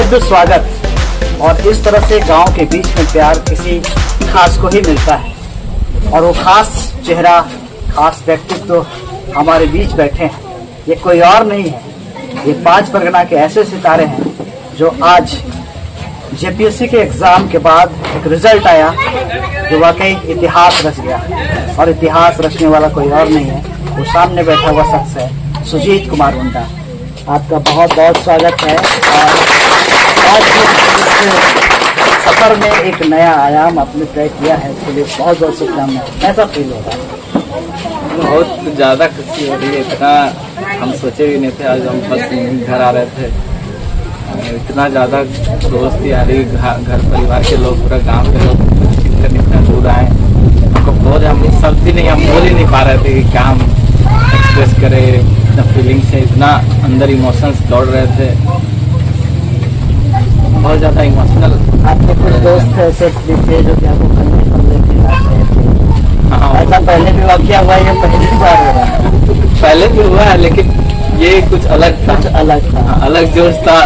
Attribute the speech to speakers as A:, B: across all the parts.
A: भव्य स्वागत। और इस तरह से गांव के बीच में प्यार किसी खास को ही मिलता है, और वो खास चेहरा, खास व्यक्तित्व तो हमारे बीच बैठे हैं। ये कोई और नहीं है, ये 5 परगना के ऐसे सितारे हैं जो आज जेपीएससी के एग्जाम के बाद एक रिजल्ट आया जो वाकई इतिहास रच गया। और इतिहास रचने वाला कोई और नहीं है, वो सामने बैठा हुआ शख्स है सुजीत कुमार मुंडा। आपका बहुत बहुत स्वागत है। और आज इस सफर में एक नया आयाम आपने तय किया है, इसके लिए बहुत बहुत शुभकामनाएं। कैसा फील हो रहा है?
B: बहुत ज़्यादा खुशी हो रही है। इतना हम सोचे भी नहीं थे। आज हम बस घर आ रहे थे, इतना ज़्यादा दोस्ती आ रही, घर परिवार के लोग, पूरा गांव के लोग इतना दूर आए। हमको बहुत, हम शब्द ही नहीं, हम बोल ही नहीं पा रहे थे कि क्या हम एक्सप्रेस करें। इतना फीलिंग से, इतना अंदर इमोशंस दौड़ रहे थे, बहुत ज़्यादा इमोशनल।
A: आपके कुछ दोस्त ऐसे थे जो कि आपको करने लेके आ रहे थे? हाँ, ऐसा पहले भी वाकया हुआ है, पहली बार हो रहा है?
B: पहले भी हुआ है, लेकिन ये कुछ अलग था।
A: अलग था,
B: अलग जोश था।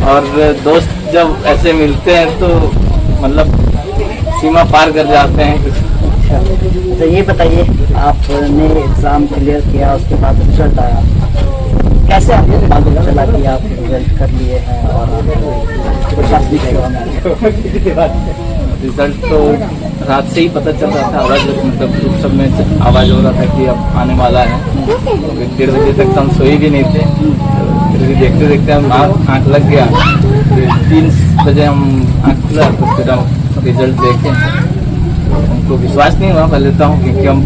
B: और दोस्त जब ऐसे मिलते हैं तो मतलब सीमा पार कर जाते हैं कुछ।
A: अच्छा, ये बताइए, आपने एग्जाम क्लियर किया, उसके बाद रिजल्ट आया, कैसे आपको मालूम चला कि आप रिजल्ट कर लिए हैं? और
B: रिजल्ट तो रात से ही पता चल रहा था। आवाज़, मतलब ग्रुप सब में आवाज़ हो रहा था कि अब आने वाला है। 1:30 बजे तक तो हम सोए भी नहीं थे। फिर देखते देखते हम आँख लग गया। फिर 3 बजे हम आँख खुला, तो फिर हम रिजल्ट देखे। हमको विश्वास नहीं हुआ पहले तो, क्योंकि हम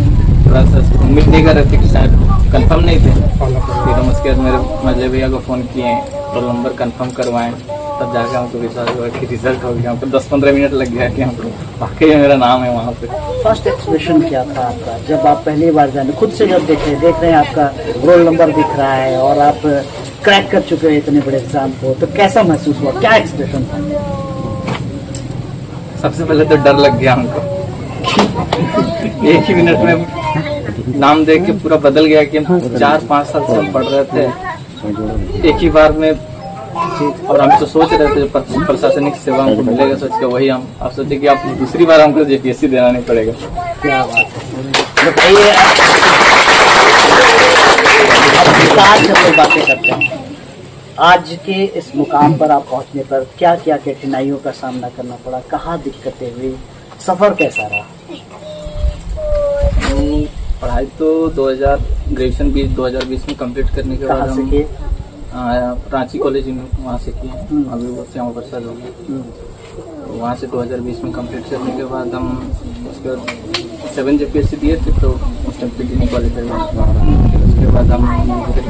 B: थोड़ा सा उम्मीद नहीं कर रहे थे कि शायद कंफर्म नहीं थे। फिर हम उसके बाद मेरे मजले भैया को फ़ोन किए, रोल नंबर कंफर्म करवाएं, तब जाकर हमको विश्वास हुआ कि रिजल्ट हो गया। हमको 10-15 मिनट लग गया कि हमको वाकई मेरा नाम है वहाँ पे।
A: फर्स्ट एक्सप्रेशन क्या था आपका जब आप पहली बार जाने, खुद से जब देख रहे हैं आपका रोल नंबर दिख रहा है और आप क्रैक कर चुके हैं इतने बड़े एग्जाम को, तो कैसा महसूस हुआ, क्या एक्सप्रेशन था?
B: सबसे पहले तो डर लग गया हमको। एक ही मिनट में नाम देख के पूरा बदल गया कि हम 4-5 साल से पढ़ रहे थे एक ही बार में। और हम तो सोच रहे थे प्रशासनिक सेवा हमको मिलेगा, सोच के वही हम आप सोचे कि आप दूसरी बार हमको जेपीएससी देना नहीं पड़ेगा।
A: क्या बात है, बताइए। अब बातें करते हैं, आज के इस मुकाम पर आप पहुंचने पर क्या क्या कठिनाइयों का सामना करना पड़ा, कहाँ दिक्कतें हुई, सफर कैसा रहा?
B: पढ़ाई तो ग्रेजुएशन 2020 में कंप्लीट करने के बाद हम रांची कॉलेज में वहाँ से किए। अभी वो श्यामा प्रसाद हो गया, तो वहाँ से 2020 में कंप्लीट करने के बाद हम उसके बाद 7 जेपीएससी दिए थे, तो उसमें पीटी नहीं क्वालिफाई हुआ। उसके बाद हम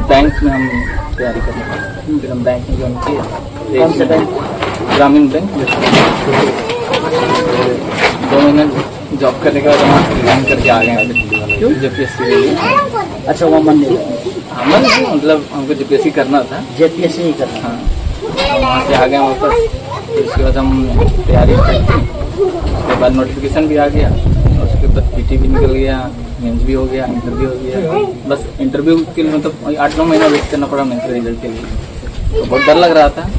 B: बैंक में हम तैयारी करने लगे। फिर हम बैंक में ज्वाइन किए।
A: कौन से बैंक?
B: ग्रामीण बैंक। 2 महीने जॉब करने के बाद हम रिजाइन करके आ गए। क्यों? जेपीएससी के लिए।
A: अच्छा, वो मन नहीं?
B: मन नहीं, मतलब हमको जेपीएससी करना था।
A: जेपीएससी ही करना?
B: हाँ, वहाँ से आ गए वापस। फिर उसके बाद हम तैयारी करते, उसके बाद नोटिफिकेशन भी आ गया, और उसके बाद पीटी भी निकल गया, मेंस भी हो गया, इंटरव्यू हो गया। बस इंटरव्यू के लिए मतलब 8-9 महीना वेट करना पड़ा मेंस के रिजल्ट के लिए। तो बहुत डर लग रहा था,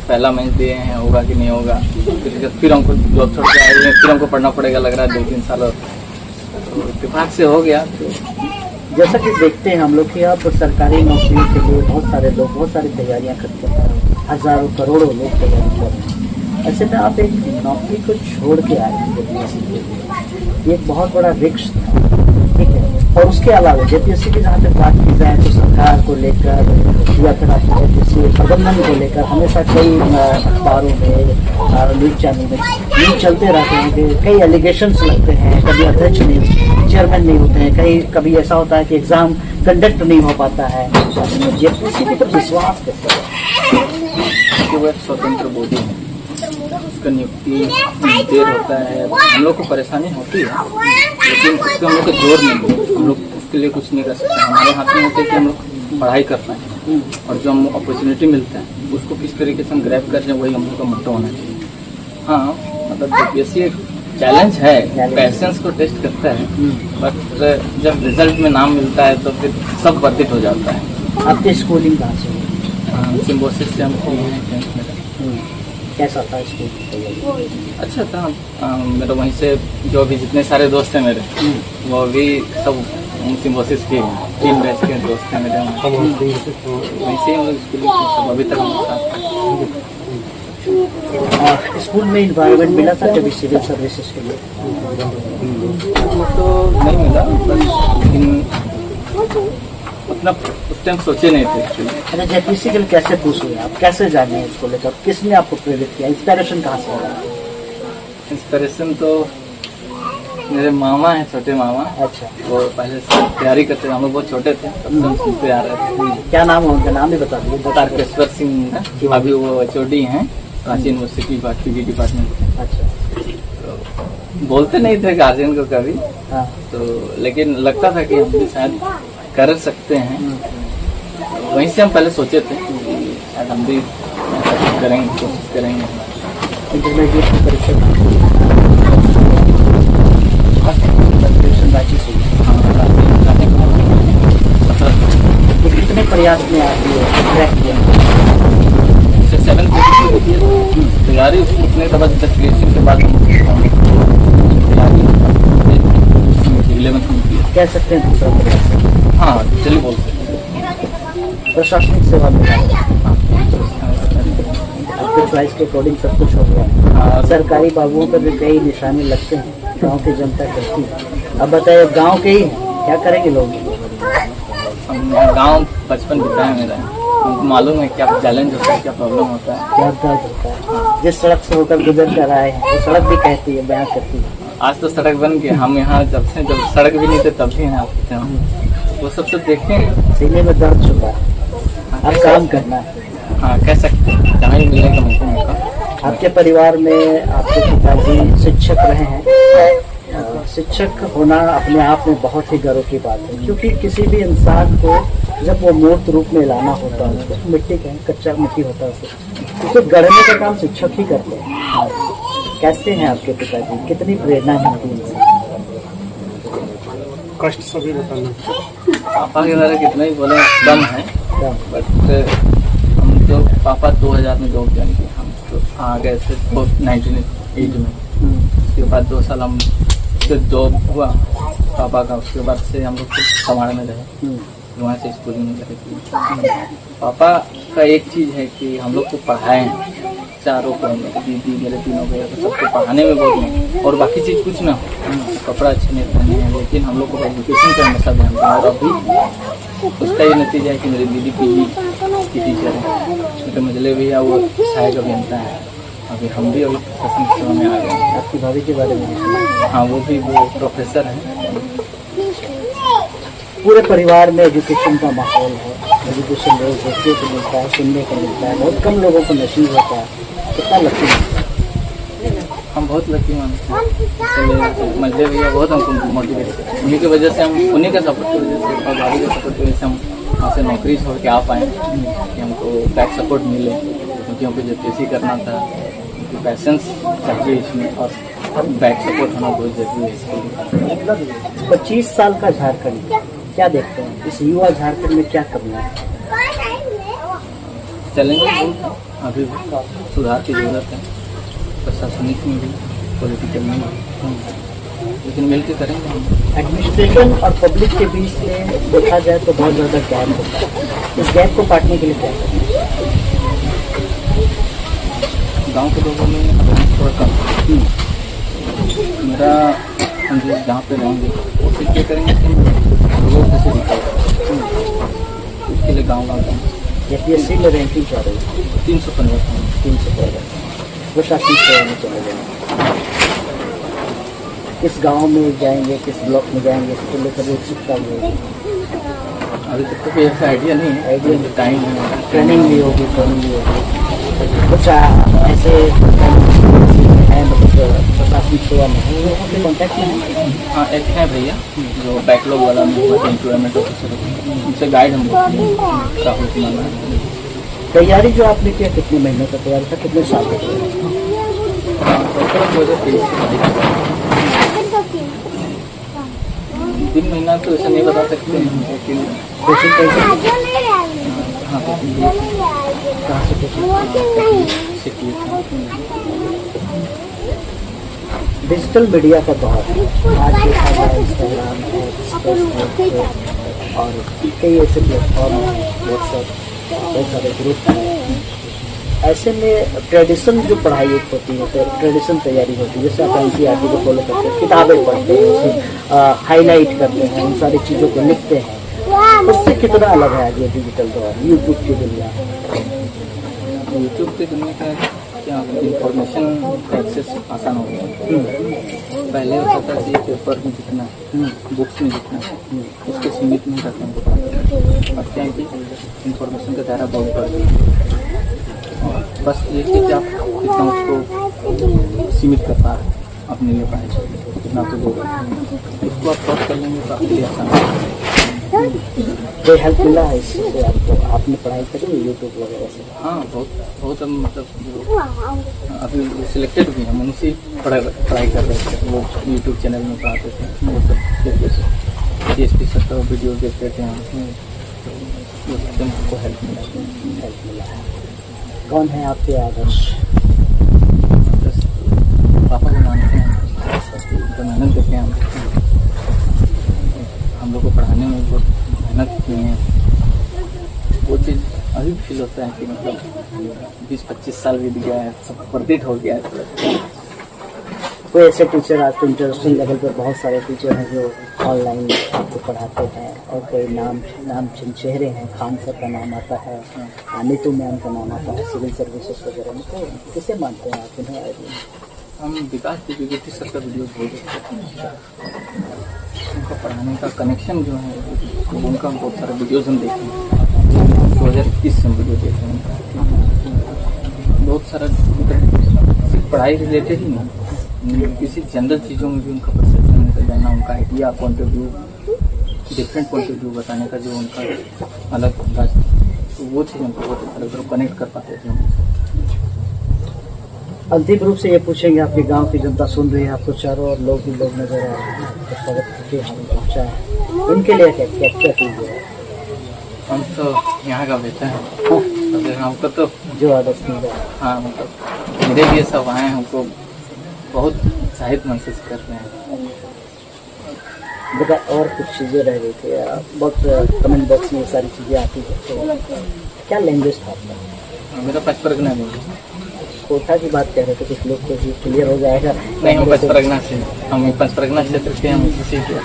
B: पहला मेंस दिए हैं, होगा कि नहीं होगा। फिर हमको जॉब छोड़ के आए हैं, फिर हमको पढ़ना पड़ेगा, लग रहा है 2-3 साल और। तो इत्तेफाक से हो गया।
A: जैसा कि देखते हैं हम लोग कि आप सरकारी नौकरी के लिए बहुत सारे लोग बहुत सारी तैयारियां करते हैं, हजारों करोड़ों लोग तैयारी कर रहे हैं। ऐसे में आप एक नौकरी को छोड़ के आए हैं जेपीएससी के लिए, ये एक बहुत बड़ा रिस्क था, ठीक है। और उसके अलावा जेपीएससी की जहाँ तक बात की जाए तो सरकार को लेकर या फिर आपके जेपीएससी प्रबंधन को लेकर हमेशा कई अखबारों में, न्यूज चैनल में न्यूज चलते रहते हैं कि कई एलिगेशंस लगते हैं, कभी अध्यक्ष नहीं, चेयरमैन नहीं होते हैं, कभी ऐसा होता है कि एग्जाम कंडक्ट नहीं हो पाता है। जेपीएससी के ऊपर विश्वास कैसे है?
B: वो एक स्वतंत्र बॉडी है, उसका नियुक्ति देर होता है, हम लोग को परेशानी होती है, लेकिन उसका हम लोग का जोर नहीं है। हम लोग उसके लिए कुछ नहीं कर सकते। हमारे हाथ में होता है कि हम लोग पढ़ाई कर पाएँ, और जो हम अपॉर्चुनिटी मिलता है उसको किस तरीके से हम ग्रैब कर जाए, वही हम लोग का मोटो होना चाहिए। हाँ, मतलब जेपीएससी एक चैलेंज है, पैशंस को टेस्ट करता है, बट जब रिजल्ट में नाम मिलता है तो फिर सब वर्थित हो जाता है।
A: आपकी स्कूलिंग कहाँ से?
B: सिम्बोसिस से हम किए हैं 10th में।
A: कैसा था स्कूल की तैयारी?
B: अच्छा था। मेरा वहीं से जो भी जितने सारे दोस्त हैं मेरे, वो भी सब सिम्बोसिस के 3 बैच के दोस्त हैं मेरे। वहीं से हम लोग स्कूल में सब अभी तक हम साथ हैं।
A: स्कूल में इन्वायरमेंट मिला था कभी सिविल सर्विसेज के लिए?
B: वो तो नहीं मिला, बस लेकिन उतना उस टाइम सोचे नहीं थे एक्चुअली।
A: अरे जेपीसी के लिए कैसे पूछ हुए आप, कैसे जाने हैं इसको लेकर, किसने आपको प्रेरित किया, इंस्पिरेशन कहाँ से आया?
B: इंस्पिरेशन तो मेरे मामा हैं, छोटे मामा।
A: अच्छा,
B: वो पहले से तैयारी करते थे, हम लोग बहुत छोटे थे तब से हम पे आ रहे थे।
A: क्या नाम है उनका, नाम भी बता दीजिए।
B: तारकेश्वर सिंह है, अभी वो HOD हैं रांची यूनिवर्सिटी पीजी डिपार्टमेंट।
A: अच्छा,
B: बोलते नहीं थे गार्जियन को कभी,
A: हाँ,
B: तो लेकिन लगता था कि हम भी शायद कर सकते हैं। वहीं से हम पहले सोचे थे कि शायद हम भी ऐसा कुछ करेंगे, कोशिश करेंगे।
A: इंटरमीडिएट की परीक्षा रांची से ये कितने प्रयास में आप ये क्रैक किया?
B: 7 तैयारी उतने के बाद 10 ग्रेजुएशन के बाद तैयारी 11th में की।
A: कह सकते हैं दूसरा प्रयास?
B: हाँ, चलिए बोल सकते हैं।
A: प्रशासनिक सेवा में आपके चॉइस के अकॉर्डिंग सब कुछ हो गया।
B: हाँ,
A: सरकारी बाबुओं पर भी कई निशाने लगते हैं, गांव की जनता करती है। अब बताइए, गांव के ही क्या करेंगे लोग?
B: हम गाँव बचपन बिताया है मेरा, उनको मालूम है क्या चैलेंज होता है, क्या प्रॉब्लम होता है,
A: क्या दर्द होता है। जिस सड़क से होकर गुजर कर आए हैं वो सड़क भी कहती है, बयां करती है।
B: आज तो सड़क बन गई, हम यहाँ जब सड़क भी नहीं थे तब भी यहाँ पे हम वो सब तो देखे हैं।
A: सीने में दर्द छुपा है, अब काम करना है।
B: हाँ, कह सकते हैं, जहाँ ही मिलने का मौका।
A: आपके परिवार में आपके पिताजी शिक्षक रहे हैं। शिक्षक होना अपने आप में बहुत ही गर्व की बात है, क्योंकि किसी भी इंसान को जब वो मूर्त रूप में लाना होता है, उसको मिट्टी का कच्चा मिट्टी होता है, उसे गढ़ने का काम शिक्षक ही करते हैं। कैसे हैं आपके पिताजी, कितनी प्रेरणा मिलती है इनसे?
C: कष्ट सभी बताना।
B: पापा के बारे में कितना ही बोले कम है,
A: क्या?
B: बट हम तो पापा 2000 में जॉब ज्वाइन किए, हम तो आ गए थे 1980 में। उसके बाद 2 साल हम जॉब हुआ पापा का, उसके बाद से हम लोग समाड़ में रहे, वहाँ से स्कूलिंग वगैरह की। पापा का एक चीज़ है कि हम लोग को पढ़ाएं, चारों को, दीदी मेरे तीनों को, तो सबको पढ़ाने में बहुत नहीं, और बाकी चीज़ कुछ ना हो, कपड़ा अच्छे नहीं पहने हैं, लेकिन हम लोग को एजुकेशन का हमेशा ध्यान दें। और अभी उसका ये नतीजा है कि मेरी दीदी पीजी की टीचर है, मेरे मजले भैया वो सहायक अभियंता है, अभी हम भी अभी प्रशासनिक सेवा में आ गए हैं।
A: आपकी भाभी के बारे में भी सुना?
B: हाँ, वो भी वो प्रोफेसर हैं।
A: पूरे परिवार में एजुकेशन का माहौल है, एजुकेशन रोज देखने को मिलता है, सुनने को मिलता है, बहुत कम लोगों को नसीब होता है। कितना लकी है?
B: हम बहुत लकी मानते हैं, इसलिए मजदूर भैया बहुत हमको मोटिवेट करते हैं। उन्हीं की वजह से हम, उन्हीं का सपोर्ट की वजह से और भाभी का सपोर्ट की वजह से हम वहाँ से नौकरी छोड़ के आ पाए, कि हमको बैक सपोर्ट मिले, क्योंकि हमको जेपीएससी करना था, क्योंकि पैसेंस चाहिए इसमें, और बैक सपोर्ट होना बहुत जरूरी है इसके लिए।
A: 25 साल का झारखंड, क्या देखते हैं इस युवा झारखंड में, क्या करना है?
B: चलेंगे, अभी भी सुधार की जरूरत है, प्रशासनिक में भी, पॉलिटिकल में भी, लेकिन मिल के करेंगे हम।
A: एडमिनिस्ट्रेशन और पब्लिक के बीच में देखा जाए तो बहुत ज़्यादा गैप होता है, इस गैप को काटने के लिए क्या करें?
B: गांव के लोगों में अवेयरनेस थोड़ा कम, मेरा हम जिस जहाँ पे रहेंगे कोशिश ये करेंगे कि लोगों को से दिखाएगा, उसके लिए गाँव
A: जेपीएससी में रैंकिंग क्या रही?
B: 315
A: 315 प्रशासनिक सेवा में चले जाएंगे। किस गांव में जाएंगे, किस ब्लॉक में जाएंगे, इसको लेकर उत्सुकता होगी?
B: अभी तक तो कोई ऐसा आइडिया नहीं है,
A: आइडिया नहीं।
B: टाइम है,
A: ट्रेनिंग भी होगी, ट्रेनिंग भी होगी। कुछ ऐसे हैं मतलब प्रशासनिक सेवा में उन लोगों के कॉन्टैक्ट में हैं?
B: हाँ, एक है भैया जो बैकलॉग वाला में एम्प्लॉयमेंट ऑफिसर, उनसे गाइड हम लोग राहुल कुमार।
A: तैयारी जो आपने किया कितने महीनों का तैयारी था, कितने साल का तैयारी?
B: 3 महीना तो ऐसा नहीं बता सकते हैं, लेकिन
A: कोचिंग कैसे?
B: हाँ,
A: कहाँ से
B: सिटी
A: डिजिटल मीडिया का दौर है। आज देखा जाए इंस्टाग्राम है, फेसबुक है और कई ऐसे प्लेटफॉर्म हैं, व्हाट्सएप, कई सारे ग्रुप हैं। ऐसे में ट्रेडिशन जो पढ़ाई होती है, तो ट्रेडिशन तैयारी होती है, जैसे आप NCERT को फॉलो करते हैं, किताबें पढ़ते हैं, उसे हाईलाइट करते हैं, उन सारी चीज़ों को लिखते हैं, उससे कितना अलग है आज ये डिजिटल दौर, यूट्यूब की दुनिया?
B: यूट्यूब की दुनिया का क्या इंफॉर्मेशन का एक्सेस आसान हो गया। पहले होता था कि पेपर में जितना बुक्स में जितना उसके सीमित नहीं रहते हैं। अब क्या है कि इंफॉर्मेशन का दायरा बहुत बढ़ गया और बस ये कि आप कितना उसको सीमित कर पा रहे हैं अपने लिए पढ़ाई चाहिए कितना तो लोग उसको आप क्रॉस कर लेंगे तो आपके लिए आसान है।
A: कोई हेल्प मिला है इससे आपको? आपने पढ़ाई करी यूट्यूब वगैरह से?
B: हाँ, बहुत मतलब जो अभी सिलेक्टेड भी हैं उनसे पढ़ाई कर रहे थे। वो यूट्यूब चैनल में पढ़ाते थे, वो सब देखते थे, DSP सर का वीडियो देखते थे हम, तो उससे हमको हेल्प मिला
A: है। कौन है आपके आदर्श?
B: बस पापा को मानते हैं, तो मेहनत देते हैं हम लोग को पढ़ाने में बहुत मेहनत की है। वो चीज़ अभी फील होता है कि मतलब 20-25 साल बीत गया है, सब प्रतीत हो गया है।
A: कोई ऐसे टीचर आज तो इंटरनेशनल लेवल पर बहुत सारे टीचर हैं जो ऑनलाइन आपको पढ़ाते हैं और कई नाम चेहरे हैं। खान सर का नाम आता है, नीतू मैम का नाम आता है सिविल सर्विसेज वगैरह में। तो किसे मानते हैं आप उन्हें? हम
B: विकास द्विवेदी सर का वीडियो बहुत देखते हैं, उनका पढ़ाने का कनेक्शन जो है उनका बहुत सारे वीडियोज हम देखे हैं। 2021 से वीडियो देखे हैं, बहुत सारा सिर्फ पढ़ाई रिलेटेड ही नहीं, किसी जनरल चीज़ों में भी उनका परसेप्शन निकल जाना, उनका idea, point of view, different point of view बताने का जो उनका अलग अंदाज, तो वो चीज़ हमको बहुत अलग कनेक्ट कर पाते थे।
A: अंतिम रूप से ये पूछेंगे, आपके गांव की जनता सुन रही है, आपको चारों और लोग भी लोग नजर आ रहे हैं, तो स्वागत करके हम पहुँचा है, उनके लिए क्या कीजिए?
B: हम तो यहाँ का बेटा है, हमको तो
A: जो आदर्श मिल रहा है।
B: हाँ, मतलब मेरे लिए सब आए हैं, हमको बहुत उत्साहित महसूस कर रहे हैं।
A: बेटा और कुछ चीज़ें रह गई थी, बहुत कमेंट बॉक्स में ये सारी चीज़ें आती है, तो क्या लैंग्वेज था आपका?
B: मेरा पचपरगना नहीं,
A: कोटा की बात कह रहे थे कुछ लोग, तो क्लियर हो जाएगा।
B: नहीं, हम पचपरगना से, हम पचपरगना क्षेत्र के, हम इसी के।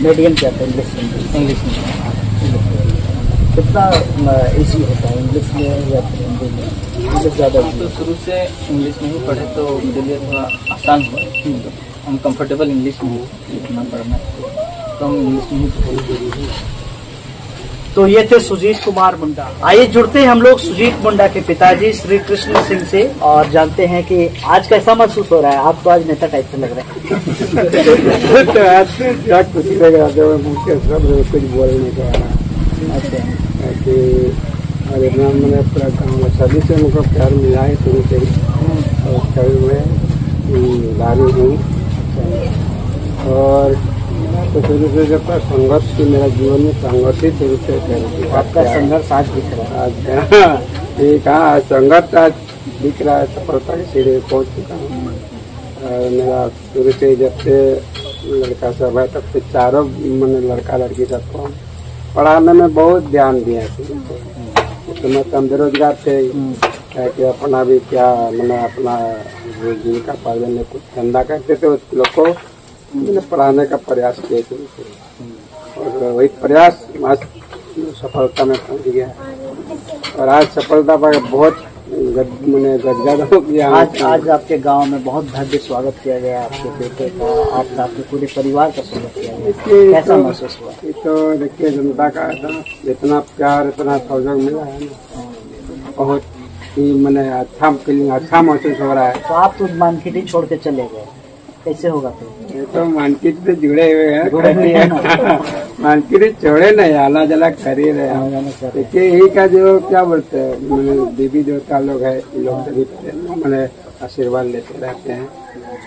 A: मीडियम क्या था? इंग्लिश में। कितना ईजी होता है इंग्लिश में या फिर हिंदी में? इंग्लिश ज़्यादा।
B: तो शुरू से इंग्लिश में ही पढ़े तो मेरे लिए थोड़ा आसान हुआ, हम कंफर्टेबल इंग्लिश में लिखना पढ़ना, तो हम इंग्लिश में ही।
A: तो ये थे सुजीत कुमार मुंडा। आइए जुड़ते हैं हम लोग सुजीत मुंडा के पिताजी श्री कृष्ण सिंह से और जानते हैं कि आज कैसा महसूस हो रहा है। आप तो आज नेता टाइप से लग रहे हैं।
C: तो आज क्या खुशी लग रहा था, मुझे सब कुछ बोलने का।
A: अच्छा,
C: और इतना मैंने पूरा गाँव सभी से मुझको प्यार मिला है शुरू से ही, और कभी मैं दारू हूँ और तो शुरू से जब तक संघर्ष की मेरा जीवन में संघर्ष ही शुरू से
A: आपका संघर्ष आज दिख रहा है।
C: आज ठीक, हाँ, संघर्ष आज दिख रहा है, सफलता के सीढ़े पहुँच चुका हूँ। और मेरा शुरू से जब से लड़का सब है तब से चारों मैंने लड़का लड़की सबको पढ़ाने में बहुत ध्यान दिया शुरू से। तो मैं कम बेरोजगार थे कि अपना भी क्या मैंने अपना जीविका पालन में कुछ धंधा करते थे, उस लोग को मैंने पढ़ाने का प्रयास किया शुरू से, और वही प्रयास आज सफलता में पहुंच गया और आज सफलता पर बहुत मैंने गदगद हो गया।
A: आज आपके गांव में बहुत भव्य स्वागत किया गया, आपके बेटे का, आपके पूरे परिवार का स्वागत किया गया, कैसा महसूस हुआ?
C: ये तो देखिए जनता का इतना प्यार, इतना सहयोग मिला है ना, बहुत ही मैंने अच्छा फीलिंग, अच्छा महसूस हो रहा है।
A: तो आप तो मानकिट ही छोड़ के चले गए, कैसे होगा फिर?
C: ये तो मानकिट से जुड़े हुए हैं, मानकिट छोड़े नहीं, आला जला कर ही रहे हैं। देखिए यही का जो क्या बोलते हैं, मैंने देवी देवता लोग है, लोग सभी मैंने आशीर्वाद लेते रहते हैं,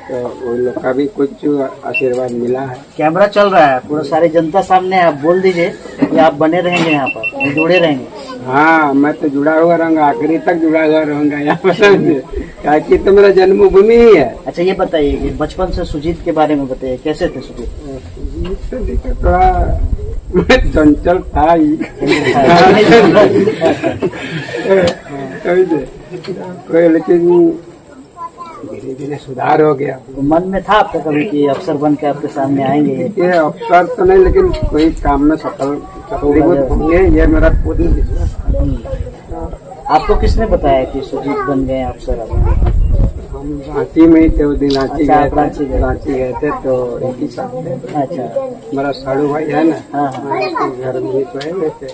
C: तो उन लोग का भी कुछ आशीर्वाद मिला है।
A: कैमरा चल रहा है, पूरा सारी जनता सामने है, आप बोल दीजिए कि आप बने रहेंगे यहाँ पर, जुड़े रहेंगे।
C: हाँ, मैं तो जुड़ा हुआ रहूंगा, आखिरी तक जुड़ा हुआ रहूंगा यहाँ पर, समझे? क्या कि तो मेरा जन्मभूमि ही है।
A: अच्छा ये बताइए कि बचपन से सुजीत के बारे में बताइए, कैसे थे सुजीत?
C: इससे देखा थोड़ा मैं चंचल था ही। समझे? लेकिन धीरे धीरे सुधार हो गया।
A: तो मन में था आपका कभी कि अफसर बन के आपके सामने आएंगे?
C: ये अफसर तो नहीं, लेकिन कोई काम में सफलीभूत होंगे, ये मेरा पूरी विश्वास है।
A: आपको किसने बताया कि सुजीत बन गए अफसर?
C: हम रांची में ही थे, उस दिन रांची
A: अच्छा,
C: गए थे, रांची गए थे तो एक ही साथ थे।
A: अच्छा,
C: मेरा साड़ू भाई है ना,
A: हाँ हाँ,
C: उसके घर में ही सोए हुए थे।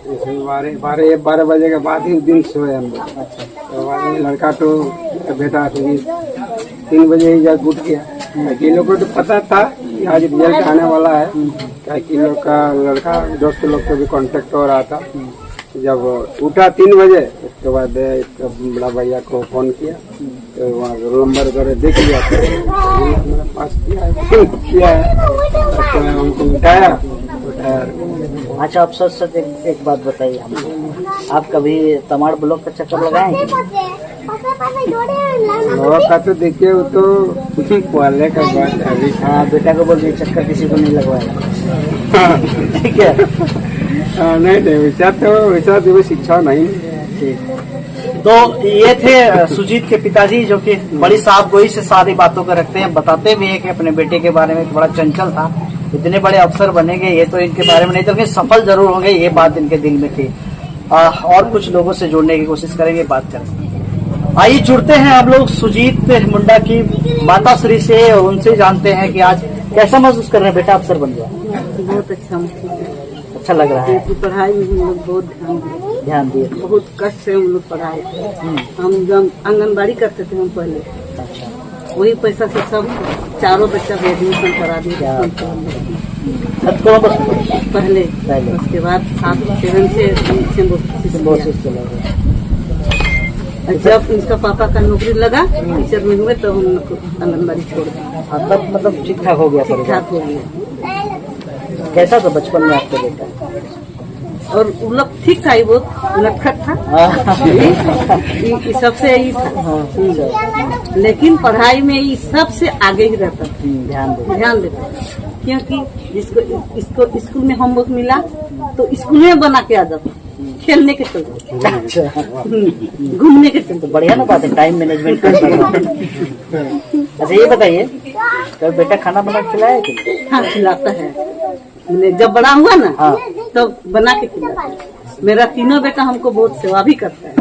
C: तो 12 बजे के बाद ही उस दिन सोए हम लोग।
A: अच्छा,
C: तो लड़का तो बेटा 3 बजे ही जब उठ गया। कि लोग को तो पता था कि आज रिजल्ट आने वाला है, क्या कि लोग का लड़का दोस्त लोग से भी कांटेक्ट हो रहा था। जब उठा 3 बजे, उसके बाद इसका बड़ा भैया को फोन किया, तो वहाँ रोल नंबर वगैरह देख लिया, मेरे पास किया है, तो हमको उठाया।
A: अच्छा अफसर सर एक बात बताइए हमको, आप कभी तमाड़ ब्लॉक का चक्कर लगाए हैं?
C: लोग का तो देखिए, वो तो पहले का बात है अभी।
A: हाँ, बेटा को बोलिए चक्कर किसी को नहीं लगवाएगा, ठीक है?
C: नहीं वैसा तो शिक्षा नहीं।
A: ठीक। तो ये थे सुजीत के पिताजी, जो कि बड़ी साफ गोई से सारी बातों को रखते हैं, बताते भी हैं कि अपने बेटे के बारे में बड़ा चंचल था, इतने बड़े अफसर बनेंगे ये तो इनके बारे में नहीं, तो सफल जरूर होंगे, ये बात इनके दिल में थी। और कुछ लोगों से जुड़ने की कोशिश करेंगे, बात करेंगे। आइए जुड़ते हैं हम लोग सुजीत मुंडा की माता श्री से, उनसे जानते हैं कि आज कैसा महसूस कर रहे हैं, बेटा अफसर बन गया?
D: बहुत अच्छा
A: लग रहा है।
D: पढ़ाई में हम लोग बहुत
A: ध्यान दिए,
D: बहुत कष्ट से हम लोग पढ़ाए थे। हम जब आंगनबाड़ी करते थे हम पहले,
A: अच्छा,
D: वही पैसा से सब चारों बच्चा को एडमिशन करा दिया पहले। उसके बाद 7-7 से जब इसका पापा का नौकरी लगा टीचर में हुए, तो हम लोग आंगनबाड़ी छोड़ दिया।
A: तब मतलब ठीक ठाक हो गया?
D: ठीक ठाक हो गया।
A: कैसा था बचपन में आपका बेटा?
D: और वो लोग ठीक था, ही बहुत नटखट था, सबसे यही था, लेकिन पढ़ाई में ये सबसे आगे ही रहता था, ध्यान देता, क्योंकि इसको स्कूल में होमवर्क मिला तो स्कूल में बना के आ जाता, खेलने के चलते, घूमने के चलते।
A: बढ़िया ना बात है, टाइम मैनेजमेंट करता। अच्छा ये बताइए, तो बेटा खाना बना के खिलाया कि नहीं?
D: हाँ, खिलाता है। मैंने जब बड़ा हुआ ना,
A: हाँ,
D: तो बना के खिलाता है। मेरा तीनों बेटा हमको बहुत सेवा भी करता है।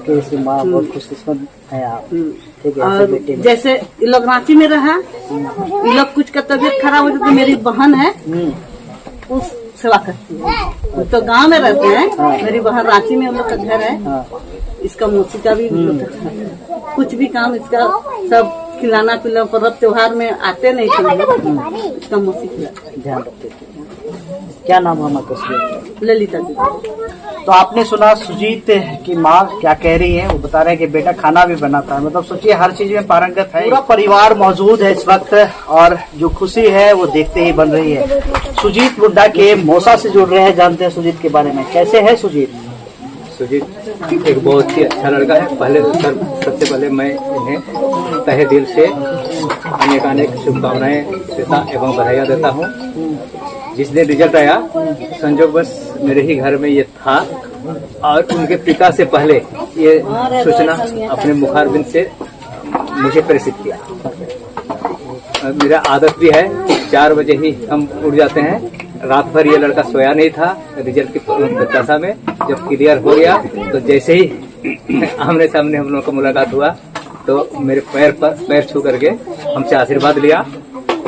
A: इसकी माँ बहुत खुशकिस्मत है आप, ठीक है?
D: और
A: बेटे
D: जैसे ये लोग रांची में रहा, ये लोग कुछ का तबीयत खराब हो जाता, मेरी बहन है उस सेवा करती है। तो गांव में रहते हैं, मेरी बहन रांची में उन लोग का घर है, इसका मौसी का भी कुछ भी काम इसका सब खिलाना पिलाना, पर्व त्योहार में आते नहीं थे, इसका मौसी खिलाता,
A: ध्यान रखते थे। क्या नाम है आपका?
D: ललिता जी।
A: तो आपने सुना सुजीत की माँ क्या कह रही है, वो बता रहे हैं कि बेटा खाना भी बनाता है, मतलब सोचिए हर चीज में पारंगत है। पूरा परिवार मौजूद है इस वक्त, और जो खुशी है वो देखते ही बन रही है। सुजीत मुंडा के मौसा से जुड़ रहे हैं, जानते हैं सुजीत के बारे में। कैसे है सुजीत?
B: सुजीत एक बहुत ही अच्छा लड़का है। पहले सबसे पहले मैं इन्हें तहे दिल से अनेक शुभकामनाएं देता एवं बधाइयाँ देता हूँ। जिस दिन रिजल्ट आया, संजोगवश मेरे ही घर में ये था, और उनके पिता से पहले ये सूचना अपने मुखारबिंद से मुझे प्रेषित किया। मेरा आदत भी है, 4 बजे ही हम उठ जाते हैं। रात भर ये लड़का सोया नहीं था। रिजल्ट की दशा में जब क्लियर हो गया, तो जैसे ही आमने सामने हम लोगों को मुलाकात हुआ, तो मेरे पैर छू करके हमसे आशीर्वाद लिया।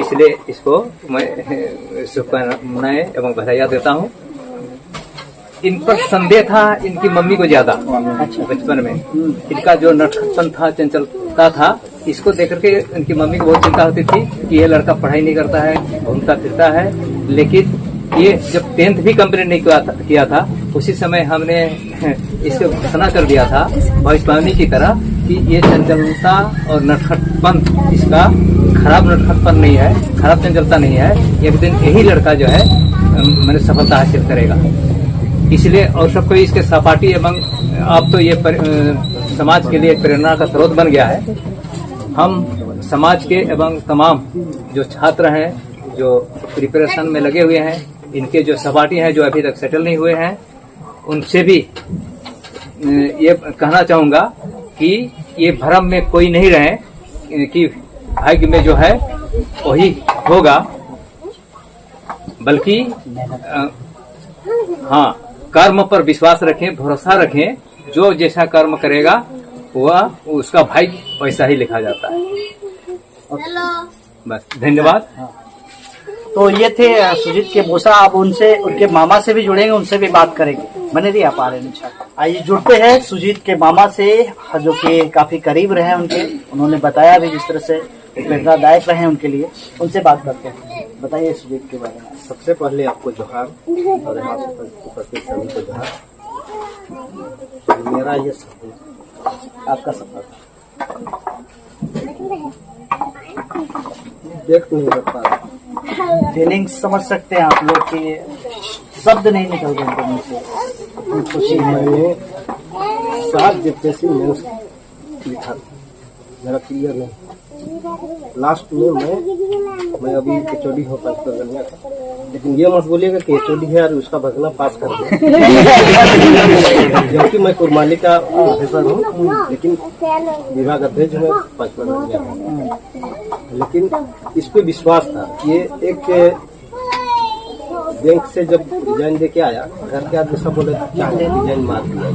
B: इसलिए इसको मैं शुभकामनाएं एवं बधाइयाँ देता हूँ। इन पर संदेह था इनकी मम्मी को ज्यादा। बचपन में इनका जो नटखटपन था, चंचलता था, इसको देख करके इनकी मम्मी को बहुत चिंता होती थी कि ये लड़का पढ़ाई नहीं करता है, घूमता फिरता है। लेकिन ये जब 10th भी कंप्लीट नहीं किया था, उसी समय हमने इसको घोषणा कर दिया था भविष्यवाणी की तरह कि ये चंचलता और नटखटपन इसका खराब नटखटपन नहीं है, खराब चंचलता नहीं है। एक दिन यही लड़का जो है मैंने सफलता हासिल करेगा।
E: इसलिए और सबको इसके सहपाठी एवं अब तो ये समाज के लिए प्रेरणा का स्रोत बन गया है। हम समाज के एवं तमाम जो छात्र हैं जो प्रिपरेशन में लगे हुए हैं, इनके जो सहपाठी हैं जो अभी तक सेटल नहीं हुए हैं, उनसे भी ये कहना चाहूँगा कि ये भ्रम में कोई नहीं रहे कि भाग्य में जो है वही होगा, बल्कि हाँ, कर्म पर विश्वास रखें, भरोसा रखें। जो जैसा कर्म करेगा वह उसका भाग्य वैसा ही लिखा जाता है। बस, धन्यवाद।
A: तो ये थे सुजीत के मौसा। आप उनसे, उनके मामा से भी जुड़ेंगे, उनसे भी बात करेंगे। मैंने नहीं आ पा रहे हैं। आइए जुड़ते हैं सुजीत के मामा से, जो कि काफी करीब रहे उनके। उन्होंने बताया भी जिस तरह से प्रेरणादायक रहे उनके लिए। उनसे बात करते हैं। बताइए सुजीत के बारे में।
F: सबसे पहले आपको जोहार और यहाँ उपस्थित सभी को जोहार। मेरा ये सपना,
A: आपका सफर
F: व्यक्त नहीं कर पा रहा।
A: फीलिंग्स समझ सकते हैं आप लोग कि शब्द नहीं निकल रहे उनके मुंह से। इतनी खुशी है।
F: मैंने 7 जेपीएससी मेंस लिखा, मेरा क्लियर नहीं। लास्ट में मैं अभी एचओडी हो पास कर गया था, लेकिन ये मत बोलिएगा कि एचओडी है और उसका भगना पास कर दिया। जबकि मैं कुरमाली का प्रोफेसर हूँ, लेकिन विभाग अध्यक्ष में 5 पर गया था। लेकिन इस पे विश्वास था। ये एक बैंक से जब डिजाइन दे के आया, घर के आदमी सब बोले चाहे डिजाइन मार दिया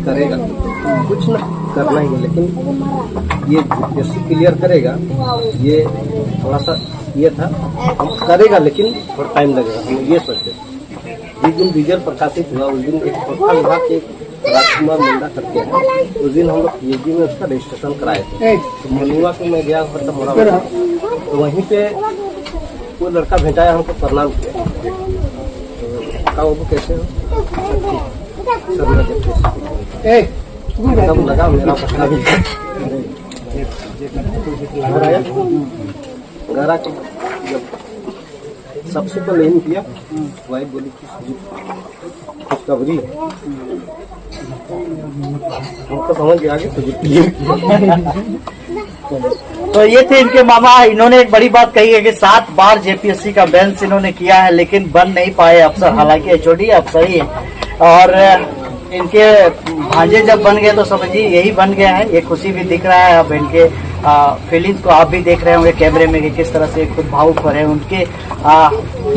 F: करेगा, कुछ ना करना ही है, लेकिन ये जैसे क्लियर करेगा, ये थोड़ा सा ये था, हम करेगा लेकिन थोड़ा टाइम लगेगा, हम ये सोचते। जिस दिन रिजल्ट प्रकाशित हुआ उस दिन एक पक्का विभाग के राजकुमार मुंडा करके है, उस दिन हम लोग पीएचडी में उसका रजिस्ट्रेशन कराए थे। तो मनुआ को मैं गया मतलब मोड़ा, तो वहीं पे वो लड़का भेटाया, हमको प्रणाम किया। तो कहा वो कैसे हो? सब लगा मेरा पक्का भी घर आया। घर आके जब सबसे पहले इन किया, वाइफ बोली कि खुशखबरी है। हमको समझ गया कि
A: तो ये थे इनके मामा। इन्होंने एक बड़ी बात कही है कि 7 बार जेपीएससी का बेंच इन्होंने किया है, लेकिन बन नहीं पाए अफसर। हालांकि एचओडी अफसर ही है। और इनके भांजे जब बन गए तो समझिए यही बन गया है। ये खुशी भी दिख रहा है। अब इनके फीलिंग्स को आप भी देख रहे होंगे कैमरे में कि किस तरह से खुद भावुक हो रहे हैं। उनके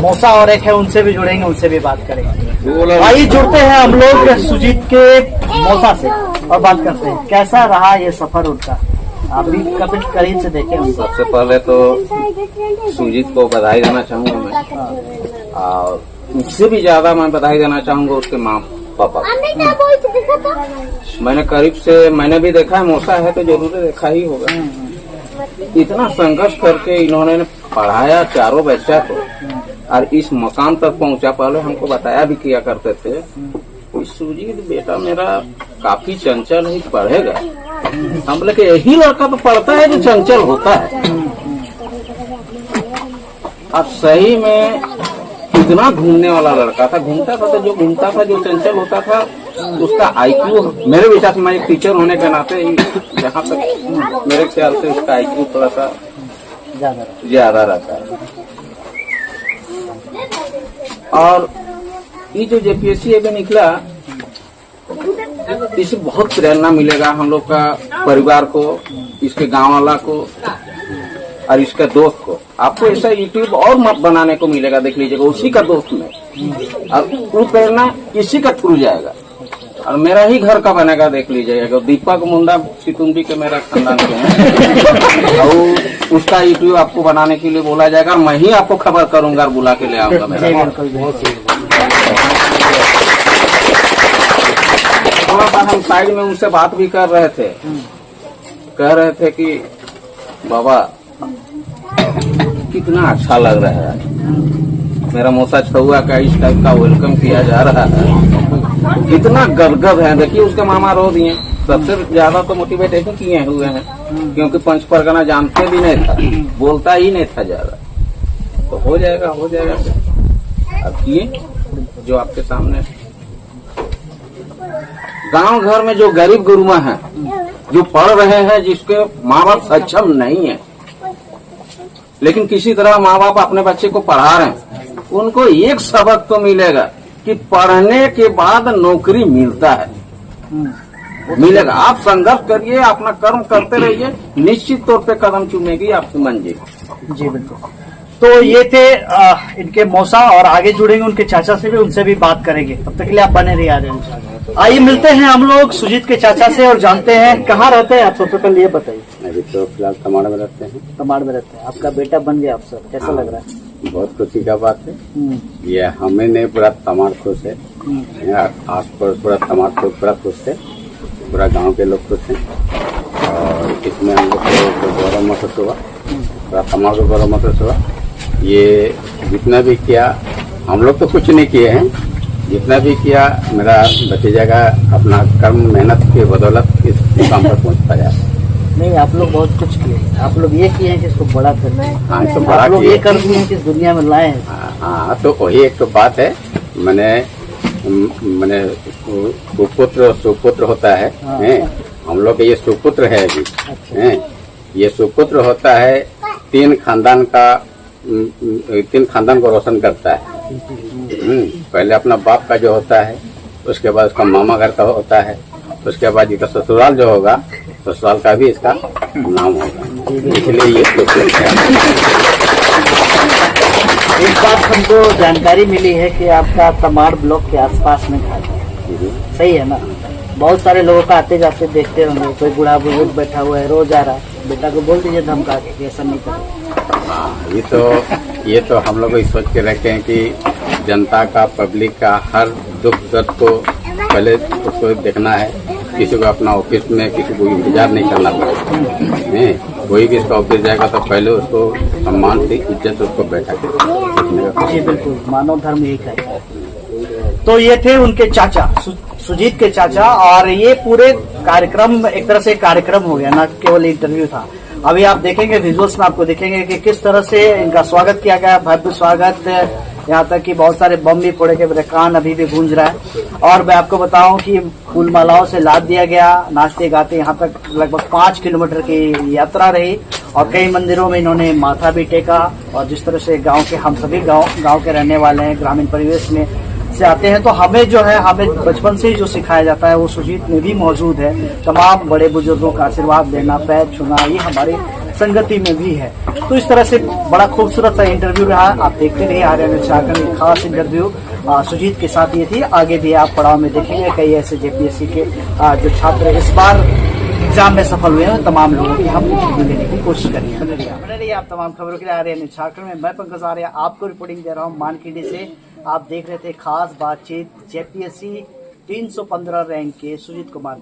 A: मौसा और एक है, उनसे भी जुड़ेंगे, उनसे भी बात करेंगे। आइए जुड़ते हैं हम लोग सुजीत के मौसा से और बात करते हैं कैसा रहा ये सफर उनका। आप भी कभी करीब से देखे उनको।
G: सबसे पहले तो सुजीत को बधाई देना चाहूंगा मैं, और उससे भी ज्यादा मैं बधाई देना चाहूंगा उसके माँ पापा। मैंने करीब से मैंने भी देखा है, मौसा है तो जरूर देखा ही होगा। इतना संघर्ष करके इन्होंने पढ़ाया चारों बच्चा को और इस मकाम तक पहुंचा। पहले हमको बताया भी किया करते थे, सुजीत बेटा मेरा काफी चंचल ही पढ़ेगा। हम बोले कि यही लड़का तो पढ़ता है जो चंचल होता है। अब सही में इतना घूमने वाला लड़का था, घूमता था तो जो घूमता था, जो चंचल होता था, उसका आईक्यू मेरे विचार से, मैं एक टीचर होने के नाते जहाँ तक मेरे ख्याल से उसका आईक्यू थोड़ा सा ज्यादा रहता है। और ये जो जेपीएससी अभी निकला, इससे बहुत प्रेरणा मिलेगा हम लोग का परिवार को, इसके गांव वाला को और इसका दोस्त को। आपको ऐसा यूट्यूब और मत बनाने को मिलेगा, देख लीजिएगा उसी का दोस्त में, और वो प्रेरणा इसी का थ्रू जाएगा और मेरा ही घर का बनेगा, देख लीजिएगा। दीपक मुंडा सितुंबी के मेरा खानदान के हैं और उसका यूट्यूब आपको बनाने के लिए बोला जाएगा और मैं ही आपको खबर करूंगा और बुला के ले आऊंगा मेरा। थोड़ा सा हम साइड में उनसे बात भी कर रहे थे, कह रहे थे कि बाबा कितना अच्छा लग रहा है, मेरा मौसा छुआ का इस टाइप का वेलकम किया जा रहा है, कितना गदगद है। देखिए उसके मामा रो दिए। सबसे ज्यादा तो मोटिवेट ही किए हुए हैं, क्योंकि पंच परगना जानते भी नहीं था, बोलता ही नहीं था ज्यादा। तो हो जाएगा, हो जाएगा। अब किए जो आपके सामने गांव घर में जो गरीब गुरुआ हैं, जो पढ़ रहे हैं, जिसके माँ बाप सक्षम नहीं है, लेकिन किसी तरह माँ बाप अपने बच्चे को पढ़ा रहे हैं, उनको एक सबक तो मिलेगा कि पढ़ने के बाद नौकरी मिलता है, मिलेगा। आप संघर्ष करिए, अपना कर्म करते रहिए, निश्चित तौर पे कदम चूमेगी आपकी मंजिल।
A: जी बिल्कुल। तो ये थे इनके मौसा, और आगे जुड़ेंगे उनके चाचा से भी, उनसे भी बात करेंगे। तब तक के लिए आप बने रहिए। आ रहे हैं, आइए मिलते हैं हम लोग सुजीत के चाचा से और जानते हैं कहाँ रहते हैं आप। सबसे पहले ये बताइए।
C: अभी तो फिलहाल तमाड़ में रहते हैं।
A: तमाड़ में रहते हैं। आपका बेटा बन गया अफसर, कैसा लग रहा है?
C: बहुत खुशी का बात है। ये हमें नहीं, पूरा तमाड़ खुश है, आस पास पूरा तमाड़ पूरा खुश है, पूरा गांव के लोग खुश हैं। और इसमें हम लोग को गौरव महसूस हुआ, पूरा तमाड़ को गौरव महसूस हुआ। ये जितना भी किया, हम लोग तो कुछ नहीं किए हैं, जितना भी किया मेरा भतीजा का अपना कर्म मेहनत की बदौलत इस मुकाम पर पहुंच पाया।
A: नहीं, आप लोग बहुत कुछ किए। आप लोग ये किए हैं कि इसको बड़ा कर,
C: हाँ, तो बड़ा
A: आप लोग
C: किए
A: ये कर दिए हैं कि इस दुनिया में लाए हैं।
C: हाँ, तो वही एक तो बात है। मैंने सुपुत्र होता है, हम लोग ये सुपुत्र है अभी। ये सुपुत्र होता है, तीन खानदान को रोशन करता है। पहले अपना बाप का जो होता है, उसके बाद उसका मामा घर का होता है, उसके बाद इसका ससुराल जो होगा, ससुराल का भी इसका नाम होगा, इसलिए ये सुपुत्र है।
A: एक बात हमको जानकारी मिली है कि आपका तमाड़ ब्लॉक के आसपास में घर है, सही है ना? बहुत सारे लोगों का आते जाते देखते होंगे, कोई बूढ़ा बुजुर्ग बैठा हुआ है, रोज आ रहा है। बेटा को बोल दीजिए धमका के ऐसा नहीं करें।
C: हाँ, ये तो हम लोग ये सोच के रखे हैं कि जनता का, पब्लिक का हर दुख दर्द को पहले उसको देखना है। किसी को अपना ऑफिस में किसी को इंतजार नहीं करना पड़ेगा। कोई भी इसका ऑफिस जाएगा तो पहले उसको सम्मान से, इज्जत से उसको बैठा के।
A: जी बिल्कुल, मानव धर्म यही कहता है। तो ये थे उनके चाचा, सुजीत के चाचा। और ये पूरे कार्यक्रम एक तरह से कार्यक्रम हो गया, ना केवल इंटरव्यू था। अभी आप देखेंगे विजुअल्स में, आपको दिखेंगे कि किस तरह से इनका स्वागत किया गया, भव्य स्वागत। यहाँ तक कि बहुत सारे बम भी फोड़े के, मेरे कान अभी भी गूंज रहा है। और मैं आपको बताऊं कि फूल मालाओं से लाद दिया गया, नाचते गाते यहाँ तक लगभग 5 किलोमीटर की यात्रा रही। और कई मंदिरों में इन्होंने माथा भी टेका। और जिस तरह से गांव के, हम सभी गांव के रहने वाले हैं, ग्रामीण परिवेश में से आते हैं, तो हमें जो है, हमें बचपन से ही जो सिखाया जाता है वो सुजीत में भी मौजूद है। तमाम बड़े बुजुर्गों का आशीर्वाद देना, पैर छूना, ये हमारी संगति में भी है। तो इस तरह से बड़ा खूबसूरत सा इंटरव्यू रहा। आप देखते रहिए आर्यन झारखंड, खास इंटरव्यू सुजीत के साथ ये थी। आगे भी आप पड़ाव में देखेंगे कई ऐसे जेपीएससी के जो छात्र इस बार एग्जाम में सफल हुए हैं, तमाम लोगों की हम इंटरव्यू लेने की कोशिश करेंगे। बने रहिए आप तमाम खबरों के लिए आर्यन झारखंड में। मैं पंकज आर्य आपको रिपोर्टिंग दे रहा हूँ मानखेड़ी से। आप देख रहे थे खास बातचीत जेपीएससी 315 रैंक के सुजीत कुमार।